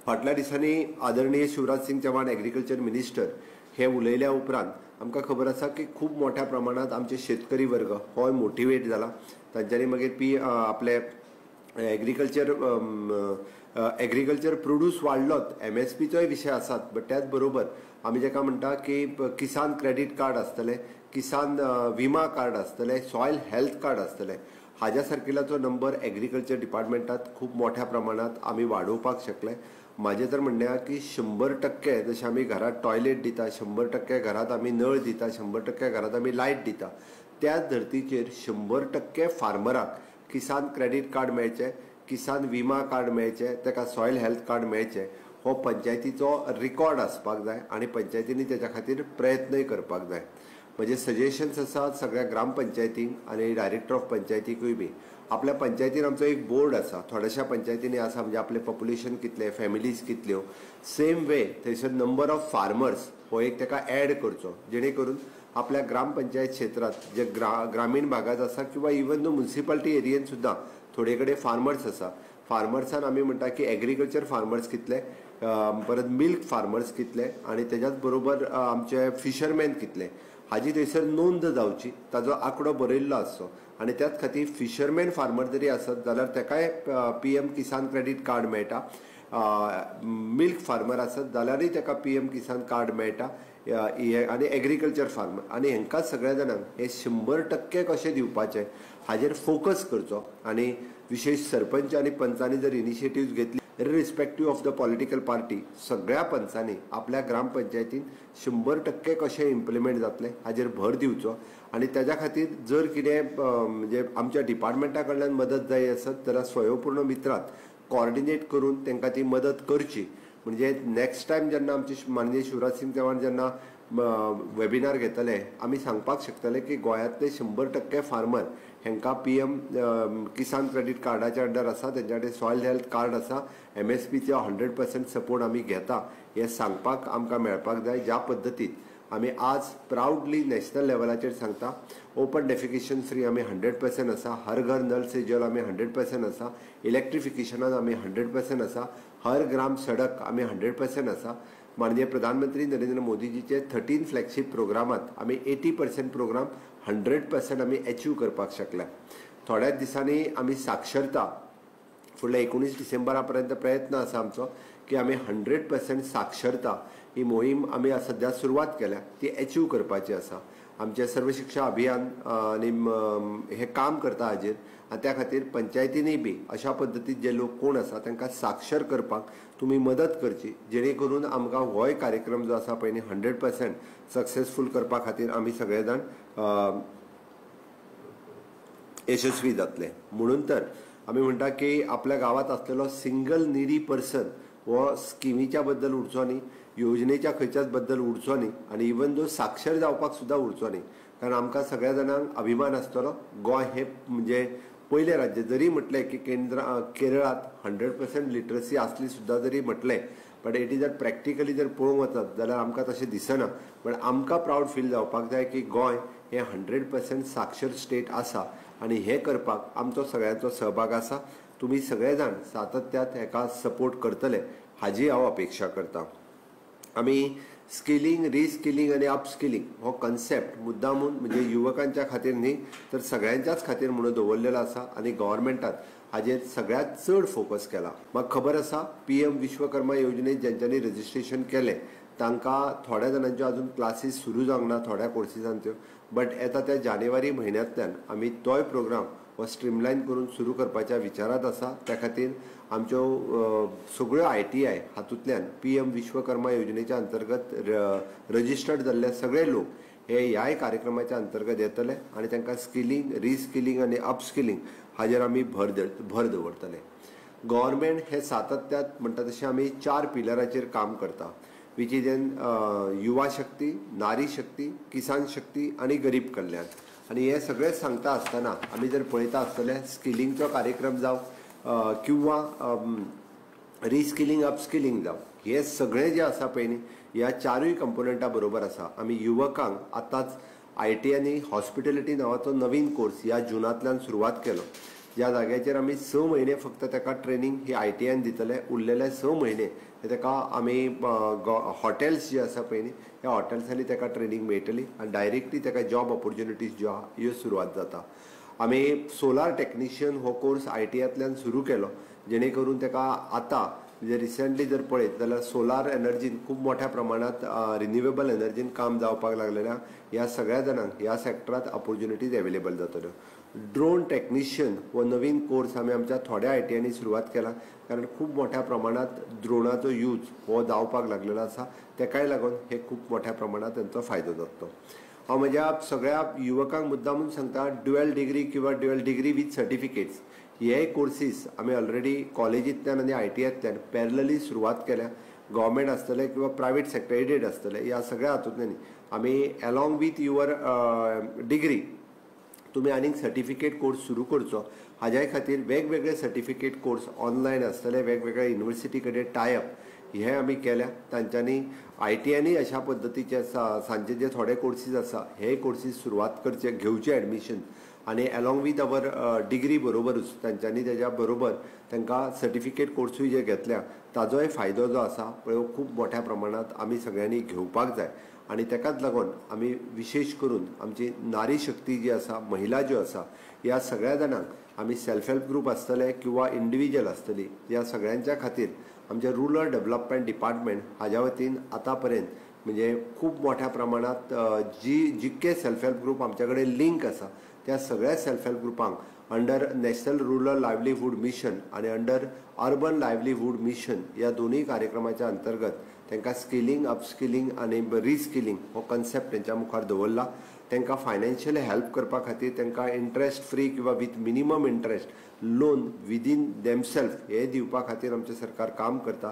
फाटल्या दिसांनी आदरणीय शिवराज सिंग चौहान एग्रीकल्चर मिनिस्टर हे उलयल्या उपरांत आमकां खबर आसा की खूब मोठ्या प्रमाणात आमचे शेतकरी वर्ग हो मोटिवेट जाला। तांच्यांनी मागीर आपले एग्रीकल्चर प्रोड्यूस वाडलोच, MSPचोय विशय आसात, बट त्याच बरोबर आमी जेका म्हणटा की किसान क्रेडिट कार्ड आसतले, किसान विमा कार्ड आसतले, सॉयल हेल्थ कार्ड आसतले, हाज्या सारकिलाचो नंबर एग्रीकल्चर डिपार्टमेंटात खूब मोठ्या प्रमाणात आमी वाडोवपाक शकले। माझे तर म्हणणे आहे की 100% जसे आम्ही घरात टॉयलेट दिता, 100% घरात आम्ही नळ दिता, 100% घरात आम्ही लाईट दिता, त्याच धर्तीचेर 100% फार्मराक किसान क्रेडिट कार्ड मेळचे, किसान विमा कार्ड मेळचे, ताका सॉयल हेल्थ कार्ड मेळचे, हो पंचायतीचो रिकॉर्ड आसपाक जाय आणि पंचायतींनी त्याच्या खातीर प्रयत्नय करपाक जाय। म्हणजे सजेशन्स आसात सगळ्या ग्रामपंचायतींक आणि डायरेक्टर ऑफ पंचायतीकूय बी। आपल्या पंचायतीन आमचो एक बोर्ड आसा, थोड्याशा पंचायतींनी आसा, म्हणजे आपले पॉप्युलेशन कितले, फॅमिलीज कितल्यो, सेम वे थंयसर नंबर ऑफ फार्मर्स हो एक ताका ॲड करचो, जेणे करून आपल्या ग्रामपंचायत क्षेत्रात जे ग्रामीण भागात आसा किंवा इवन दो म्युनिसिपालिटी एरियेन सुद्दां थोडे कडेन फार्मर्स आसा, फार्मर्सान आमी म्हणटा की एग्रीकल्चर फार्मर्स कितले, परत मिल्क फार्मर्स कितले आणि त्याच्याच बरोबर आमचे फिशरमॅन कितले, हाजी थंयसर नोंद जावची, ताजो आंकडो बरयल्लो आसचो आणि त्याच खातीर फिशरमॅन फार्मर जरी आसत जाल्यार ताकाय PM किसान क्रेडिट कार्ड मेळटा, मिल्क फार्मर आसत जाल्यारूय ताका PM किसान कार्ड मेळटा, आणि एग्रीकल्चर फार्मर, आणि हांकां सगळ्या जाणांक हे 100% कशें दिवपाचें हाजेर फोकस करचो। आणि विशेष सरपंच आणि पंचांनी जर इनिशिएटिव्ह घेतली, irrespective of the political party, सगळ्या पंचांनी आपल्या ग्रामपंचायतीन 100% कशें इम्प्लिमेंट जातले हाजेर भर दिवचो। आणि त्याच्या खातीर जर कितें म्हणजे आमच्या डिपार्टमेंटा कडल्यान मदत जाय आसत जाल्यार स्वयंपूर्ण मित्रात कॉर्डिनेट करून तांकां ती मदत करची। म्हणजे नेक्स्ट टायम जेन्ना आमचे माननीय शिवराज सिंग चौहान जेन्ना वेबिनार घेतले, आमी सांगपाक शकतले की गोंयांतले 100% फार्मर हांकां PM किसान क्रेडिट कार्डाच्या अंडर आसा, तेंच्या कडेन सॉयल हेल्थ कार्ड आसा, MSPचो 100% सपोर्ट आमी घेता, हे सांगपाक आमकां मेळपाक जाय। ज्या पद्दतीन आमी आज प्राउडली नॅशनल लेवलाचेर सांगता, ओपन डेफिकेशन फ्री आमी 100% आसा, हर घर नल से जल आमी 100% आसा, इलेक्ट्रिफिकेशनान आमी 100% आसा, हर ग्राम सडक आमी 100% आसा। माननीय प्रधानमंत्री नरेंद्र मोदीजीचे 13 फ्लॅगशीप प्रोग्रामात आमी 80% प्रोग्राम 100% आमी अचीव करपाक शकल्या। थोड्याच दिसांनी आमी साक्षरता फुडल्या 19 डिसेंबरा पर्यंत प्रयत्न आसा आमचो की आमी 100% साक्षरता ही मोहीम आमी सध्या सुरवात केल्या, ती अचीव करपाची आसा। आमचे सर्व शिक्षा अभियान आणि हे काम करता हाजेर, आणि त्या खातीर पंचायतींनी बी अशा पद्दतीन जे लोक कोण आसा तांकां साक्षर करपाक तुमी मदत करची, जेणे करून आमकां होय कार्यक्रम जो आसा पळय 100% सक्सेसफूल करपा खातीर आमी सगळे जाण यशस्वी जातले। म्हणून तर आमी म्हणटा की आपल्या गावात असलेलो सिंगल निडी पर्सन हो स्किमीच्या बद्दल उरचो न्ही, योजनेच्या खंयच्याच बद्दल उरचो न्ही, आणि इवन दो साक्षर जावपाक सुद्दां उरचो न्ही। कारण आमकां सगळ्या जाणांक अभिमान आसतलो, गोंय हे म्हणजे पयले राज्य जरी म्हटले की केरळात 100% लिटरसी आसली सुद्दां जरी म्हटले, बट इट इज प्रॅक्टिकली जर पळोवंक वचत जाल्यार आमकां तशें दिसना। बट आमकां प्राऊड फील जावपाक जाय की गोंय हे 100% साक्षर स्टेट आसा, आणि हे करपाक आमचो सगळ्यांचो सहभाग आसा। तुम्ही सगळे जाण सातत्यात हेका सपोर्ट करतले हाजी हांव अपेक्षा करता। आमी स्किलिंग, रिस्किलिंग आणि अपस्किलिंग हो कन्सेप्ट मुद्दामून म्हणजे युवकांच्या खातीर न्ही तर सगळ्यांच्याच खातीर म्हणून दवरलेलो आसा, आणि गव्हर्नमेंटान हाजेर सगळ्यात चड फोकस केला। म्हाका खबर आसा PM विश्वकर्मा योजनेत ज्यांच्यांनी रजिस्ट्रेशन केले तांकां थोड्या जाणांच्यो अजून क्लासीस सुरू जावंक ना, थोड्या कोर्सिसांच्यो, बट येता त्या जानेवारी म्हयन्यांतल्यान आमी तोय प्रोग्राम हो स्ट्रीमलायन करून सुरू करपाच्या विचारात आसा। त्या खातीर आमच्यो सगळ्यो ITI हातूंतल्यान PM विश्वकर्मा योजनेच्या अंतर्गत रजिस्टर्ड जाल्ले सगळे लोक हे ह्याय कार्यक्रमाच्या अंतर्गत येतले, आणि तांकां स्किलिंग, रिस्किलिंग आणि अपस्किलिंग हाजेर आमी भर दवरतले। गव्हर्नमेंट हे सातत्यात म्हणटा तशें आमी 4 पिलराचेर काम करता, विच इज एन युवा शक्ती, नारी शक्ती, किसान शक्ती आणि गरीब कल्याण। आणि हे सगळे सांगता आसतना आमी जर पळयता आसतले स्किलिंगचो कार्यक्रम जावं किंवा रिस्किलिंग अपस्किलिंग जावं, हे सगळे जे आसा पळय न्ही ह्या 4 कंपोनंटा बरोबर आसा। आमी युवकांक आतांच ITI हॉस्पिटॅलिटी नावाचो नवीन कोर्स ह्या जुनांतल्यान सुरवात केलो, ज्या जाग्याचेर आमी 6 म्हयने फक्त ताका ट्रेनिंग ही ITIन दितले, उरलेले 6 म्हयने ताका आमी हॉटेल्स जे आसा पळय न्ही ह्या हॉटेल्सांनी ताका ट्रेनिंग मेळटली आनी डायरेक्टली ताका जॉब ऑपॉर्च्युनिटीज ज्यो आहा ह्यो सुरवात जाता. आमी सोलार टॅक्निशियन हो कोर्स ITIंतल्यान सुरू केलो, जेणे करून ताका आतां म्हणजे रिसंटली जर पळयत जाल्यार सोलार एनर्जीन खूब मोठ्या प्रमाणात रिन्युएबल एनर्जीन काम जावपाक लागलेल्या ह्या सगळ्या जाणांक ह्या सॅक्टरांत ऑपॉर्च्युनिटीज अवेलेबल जातल्यो. ड्रोन टॅक्निशियन हो नवीन कोर्स आमी आमच्या थोड्या ITIंनी सुरवात केला, कारण खूब मोठ्या प्रमाणात ड्रोनाचो यूज हो जावपाक लागलेलो आसा. तेकाय लागून हे खूब मोठ्या प्रमाणात तांचो फायदो जातलो. हांव म्हज्या सगळ्या युवकांक मुद्दामून सांगता, ड्युअल डिग्री किंवा ड्युअल डिग्री विथ सर्टिफिकेट्स हे कोर्सीस आमी ऑलरेडी कॉलेजींतल्यान आनी ITIंतल्यान पॅरलली सुरवात केल्या. गव्हर्मेंट आसतले किंवा प्रायवेट सेक्टर एडेड आसतले, ह्या सगळ्या हातूंतल्यान आमी अलॉंग विथ युअर डिग्री तुमी आनीक सर्टिफिकेट कोर्स सुरू करचो. हाज्या खातीर वेगवेगळे सर्टिफिकेट कोर्स ऑनलायन आसतले, वेगवेगळ्या युनिवर्सिटी कडेन टायअप हे आमी केल्या. तांच्यांनी ITIंनी अशा पद्दतीचे सांचे जे थोडे कोर्सीस आसा हे कोर्सीस सुरवात करचे, घेवचे एडमिशन, आनी अलॉंग विथ अवर डिग्री बरोबरूच तांच्यांनी तेज्या बरोबर तांकां सर्टिफिकेट कोर्सूय जे घेतल्या ताजोय फायदो जो आसा पळय खूब मोठ्या प्रमाणात आमी सगळ्यांनी घेवपाक जाय. आनी तेकाच लागून आमी विशेश करून आमची नारी शक्ती जी आसा, महिला ज्यो आसा, ह्या सगळ्या जाणांक आमी सेल्फ हेल्प ग्रूप आसतले किंवा इंडिविज्युअल आसतली, ह्या सगळ्यांच्या खातीर आमचे रुरल डेव्हलपमेंट डिपार्टमेंट हाज्या वतीन आतां पर्यंत म्हणजे खूब मोठ्या प्रमाणात जितके सेल्फ हेल्प ग्रूप आमच्या कडेन लिंक आसा त्या सगळ्या सेल्फ हेल्प ग्रुपांक under national rural livelihood mission आणि अंडर अर्बन लायव्हलीहूड मिशन या दोन्ही कार्यक्रमाच्या अंतर्गत तांकां स्किलिंग, अपस्किलिंग आणि रिस्किलिंग हो कन्सेप्ट तेंच्या मुखार दवरला. तांकां फायनान्शियल हेल्प करपा खातीर तांकां इंट्रस्ट फ्री किंवा with minimum interest loan within themselves हे दिवपा खातीर आमचें सरकार काम करता.